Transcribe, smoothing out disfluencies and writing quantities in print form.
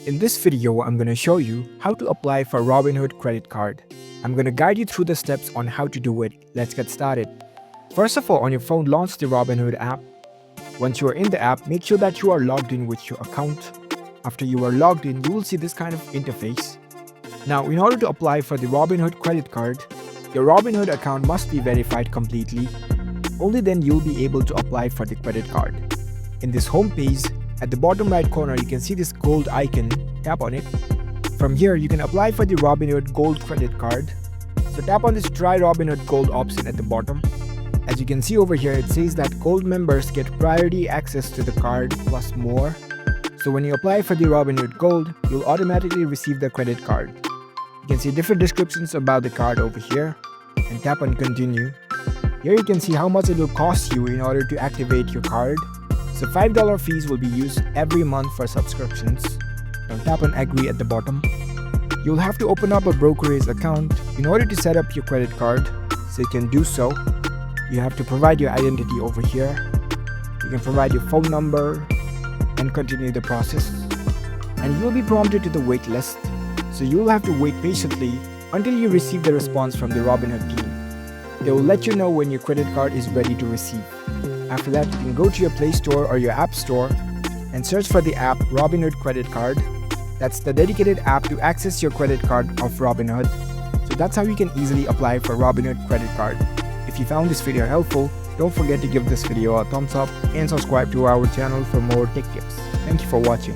In this video, I'm going to show you how to apply for Robinhood credit card. I'm going to guide you through the steps on how to do it. Let's get started. First of all, on your phone, launch the Robinhood app. Once you are in the app, make sure that you are logged in with your account. After you are logged in, you will see this kind of interface. Now, in order to apply for the Robinhood credit card, your Robinhood account must be verified completely. Only then you'll be able to apply for the credit card. In this home page, at the bottom right corner, you can see this gold icon. Tap on it. From here, you can apply for the Robinhood Gold credit card. So tap on this Try Robinhood Gold option at the bottom. As you can see over here, it says that Gold members get priority access to the card plus more. So when you apply for the Robinhood Gold, you'll automatically receive the credit card. You can see different descriptions about the card over here and tap on Continue. Here you can see how much it will cost you in order to activate your card. So $5 fees will be used every month for subscriptions. Now tap on Agree at the bottom. You'll have to open up a brokerage account in order to set up your credit card. So you can do so. You have to provide your identity over here. You can provide your phone number and continue the process. And you'll be prompted to the wait list. So you'll have to wait patiently until you receive the response from the Robinhood team. They will let you know when your credit card is ready to receive. After that, you can go to your Play Store or your App Store and search for the app Robinhood Credit Card. That's the dedicated app to access your credit card of Robinhood. So that's how you can easily apply for Robinhood Credit Card. If you found this video helpful, don't forget to give this video a thumbs up and subscribe to our channel for more tech tips. Thank you for watching.